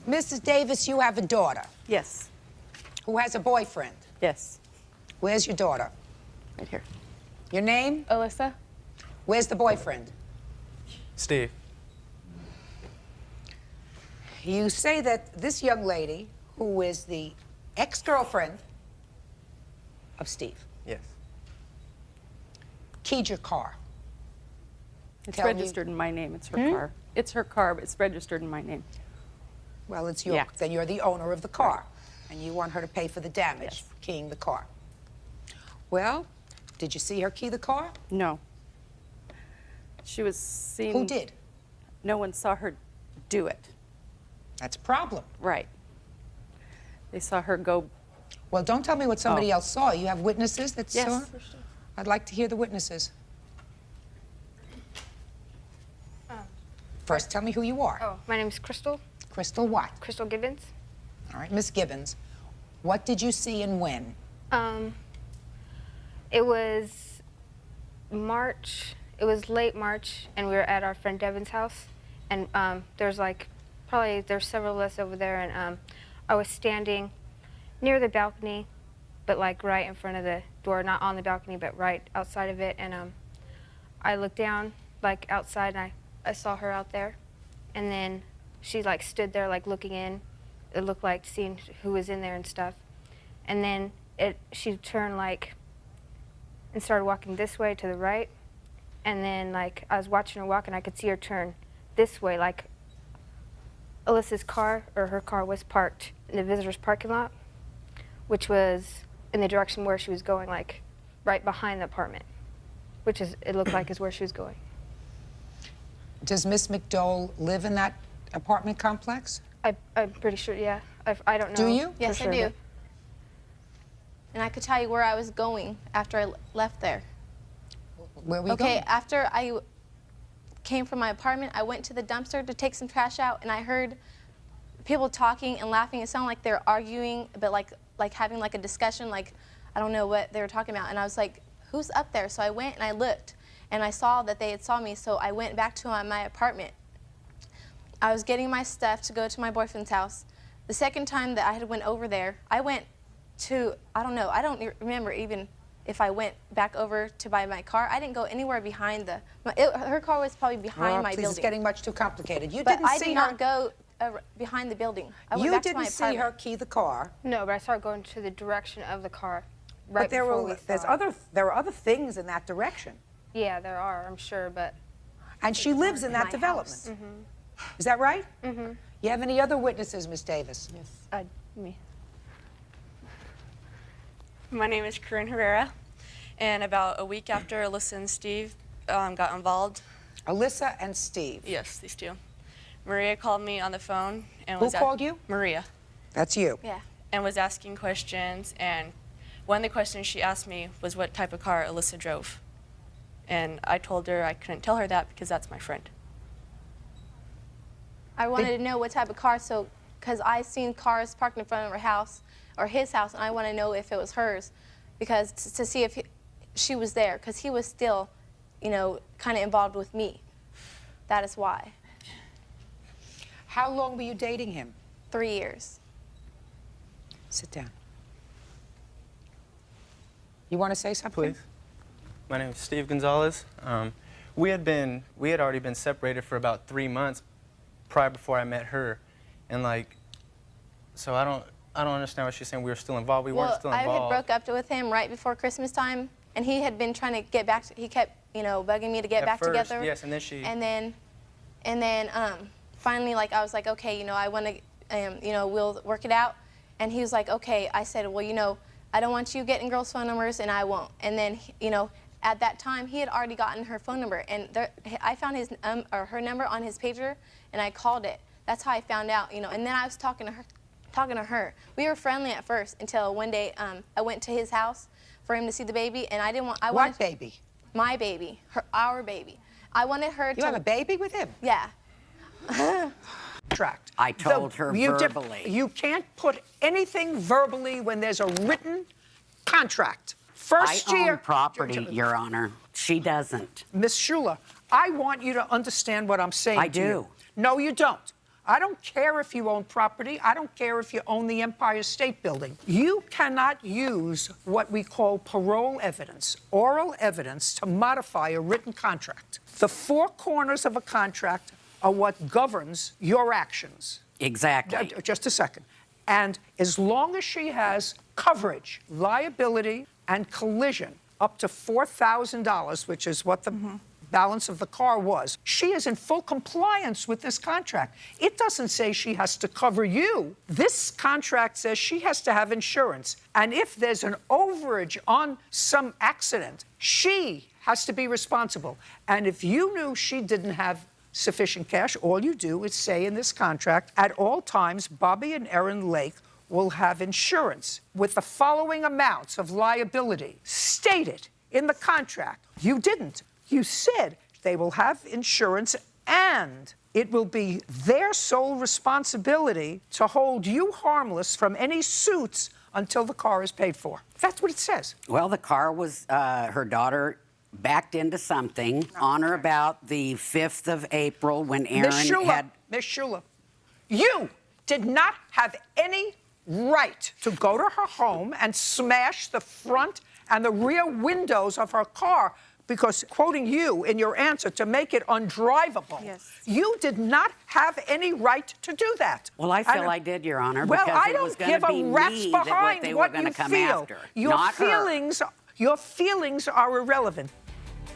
Mrs. Davis, you have a daughter Yes. who has a boyfriend. Yes. Where's your daughter? Right here. Your name? Alyssa? Where's the boyfriend? Steve. You say that this young lady, who is the ex-girlfriend of Steve, Yes. keyed your car. It's Tell me- registered in my name. It's her car. It's her car, but it's registered in my name. Well, it's your, Yeah. then you're the owner of the car, and you want her to pay for the damage, Yes. keying the car. Well, did you see her key the car? No. She was seen. Who did? No one saw her do it. That's a problem. Right. They saw her go. Well, don't tell me what somebody Oh. else saw. You have witnesses that Yes. saw her? I'd like to hear the witnesses. First, tell me who you are. Oh, my name's Crystal. Crystal what? Crystal Gibbons. All right, Miss Gibbons. What did you see and when? It was March. It was late March, and we were at our friend Devin's house. And there's there's several of us over there, and I was standing near the balcony, but like right in front of the door, not on the balcony, but right outside of it. And I looked down, like outside, and I saw her out there. And then she like stood there, like looking in. It looked like seeing who was in there and stuff. And then she turned like and started walking this way to the right. And then like I was watching her walk, and I could see her turn this way, like Alyssa's car, or her car, was parked in the visitor's parking lot, which was in the direction where she was going, like right behind the apartment, which it looked like is where she was going. Does Miss McDowell live in that apartment complex? I'm pretty sure, yeah. I don't know. Do you? Yes, for sure, I do. but- And I could tell you where I was going after I left there. Where were you Okay, going? after I came from my apartment, I went to the dumpster to take some trash out, and I heard people talking and laughing. It sounded like they were arguing, but like having like a discussion, like I don't know what they were talking about. And I was like, who's up there? So I went and I looked, and I saw that they had saw me, so I went back to my apartment. I was getting my stuff to go to my boyfriend's house. The second time that I had went over there, I went to, I don't know, I don't remember even if I went back over to buy my car. I didn't go anywhere behind her car was probably behind my please, building. it's getting much too complicated. You But didn't I see did her. not go behind the building. I went You back to my didn't see apartment. her key the car. No, but I started going to the direction of the car right But there before were we saw it. there are other things in that direction. Yeah, there are, I'm sure, but And she lives in that my development. house. Is that right? Mm-hmm. You have any other witnesses, Miss Davis? Yes. Me. My name is Corinne Herrera, and about a week after Alyssa and Steve got involved, Alyssa and Steve. yes, these two, Maria called me on the phone and Who was called you? Maria, That's you. Yeah. and was asking questions. And one of the questions she asked me was what type of car Alyssa drove, and I told her I couldn't tell her that because that's my friend. I wanted to know what type of car, so because I seen cars parked in front of her house or his house, and I want to know if it was hers, because to see if she was there, because he was still, you know, kind of involved with me. That is why. How long were you dating him? 3 years. Sit down. You want to say something? Please. My name is Steve Gonzalez. We had already been separated for about 3 months prior before I met her, and like, so I don't understand what she's saying. We were still involved. We weren't still I involved. had broke up with him right before Christmas time, and he had been trying to get back. He kept, you know, bugging me to get At back first, together. yes, and then she. And then finally, like, I was like, okay, you know, I want to, you know, we'll work it out. And he was like, okay. I said, well, you know, I don't want you getting girls' phone numbers, and I won't. And then, you know, at that time, he had already gotten her phone number, and I found his or her number on his pager, and I called it. That's how I found out, you know. And then I was talking to her. We were friendly at first until one day I went to his house for him to see the baby, and I didn't want. What baby? My baby, our baby. I wanted her to. You have a baby with him? Yeah. Contract. I told her verbally. You can't put anything verbally when there's a written contract. First I year. own property, Your Honor. She doesn't. Miss Shula, I want you to understand what I'm saying I to you. do. No, you don't. I don't care if you own property. I don't care if you own the Empire State Building. You cannot use what we call parole evidence, oral evidence, to modify a written contract. The four corners of a contract are what governs your actions. Exactly. Just a second. And as long as she has coverage, liability, and collision up to $4,000, which is what the balance of the car was, she is in full compliance with this contract. It doesn't say she has to cover you. This contract says she has to have insurance. And if there's an overage on some accident, she has to be responsible. And if you knew she didn't have sufficient cash, all you do is say in this contract, at all times, Bobby and Erin Lake will have insurance with the following amounts of liability stated in the contract. You didn't. You said they will have insurance and it will be their sole responsibility to hold you harmless from any suits until the car is paid for. That's what it says. Well, the car was, her daughter backed into something on or about the 5th of April when Erin had... Miss Shula, you did not have any right to go to her home and smash the front and the rear windows of her car because, quoting you in your answer, to make it undrivable. Yes. You did not have any right to do that. Well, I feel I did, Your Honor, Well, because I it was don't going give to be a rat's me that behind they were what going to you come feel. after, Your not her. feelings are irrelevant.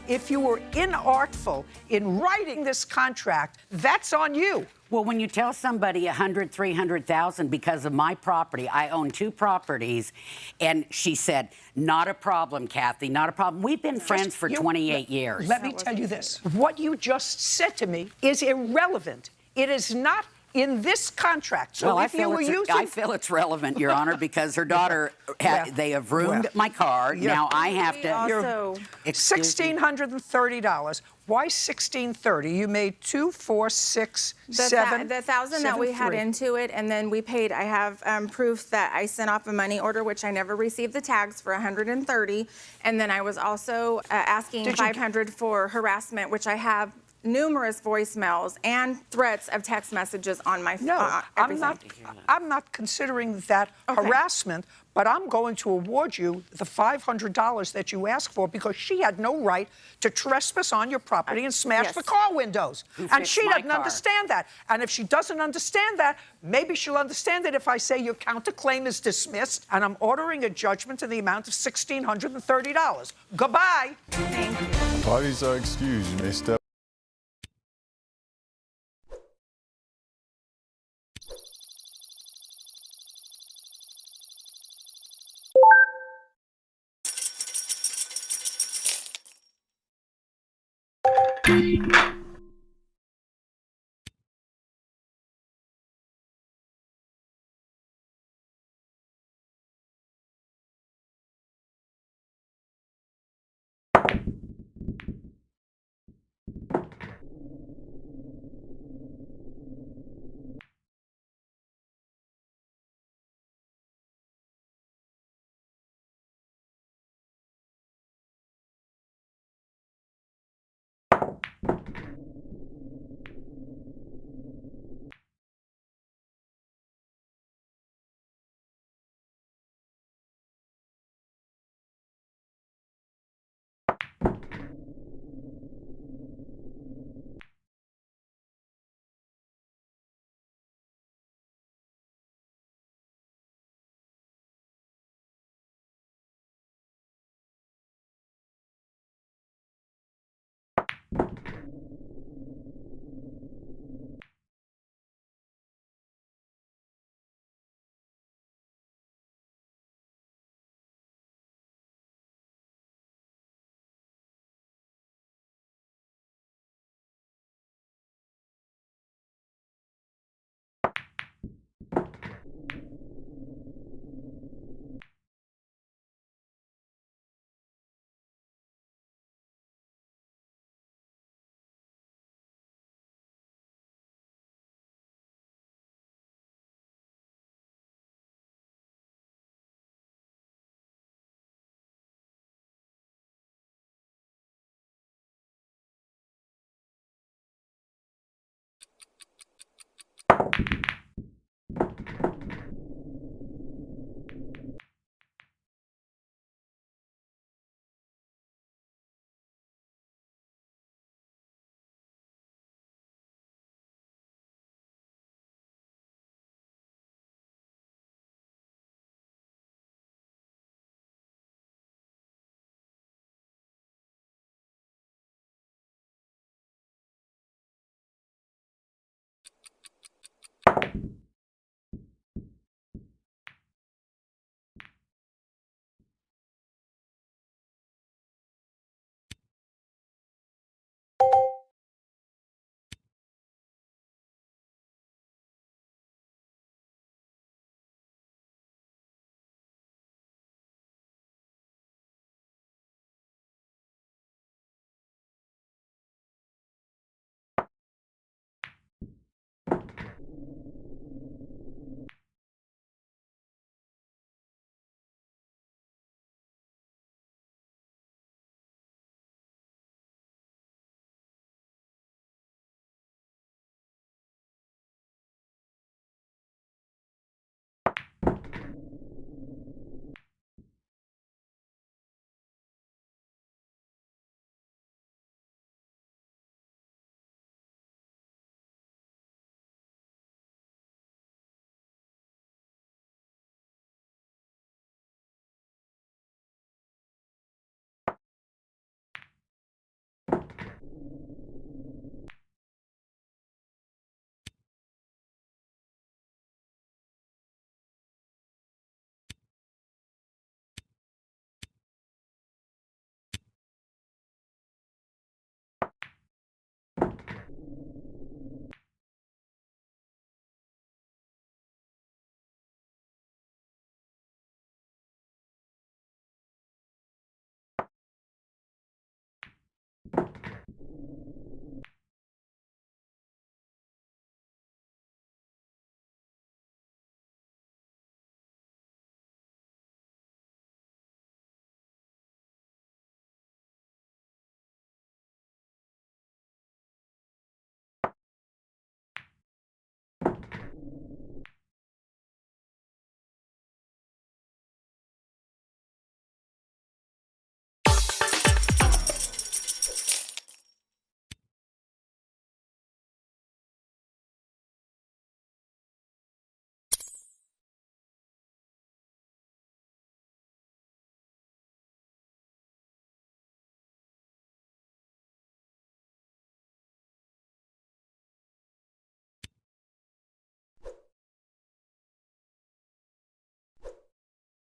If you were inartful in writing this contract, that's on you. Well, when you tell somebody $100,000, $300,000 because of my property, I own 2 properties, and she said, not a problem, Kathy, not a problem. We've been friends for 28 years. Let me tell you this. What you just said to me is irrelevant. It is not in this contract. So Well, if you were using... I feel it's relevant, Your Honor, because her daughter, they have ruined my car. Now I have to... Also, $1,630. Why $1,630? You made 2, 4, 6, 7. the $1,000 that we had 7.3. into it, and then we paid. I have proof that I sent off a money order, which I never received the tags for $130, and then I was also asking $500 for harassment, which I have numerous voicemails and threats of text messages on my phone. No, I'm not considering that harassment, but I'm going to award you the $500 that you asked for because she had no right to trespass on your property and smash the car windows. And she doesn't understand that. And if she doesn't understand that, maybe she'll understand it if I say your counterclaim is dismissed and I'm ordering a judgment in the amount of $1,630. Goodbye. Thank you. Parties are excused. You may step.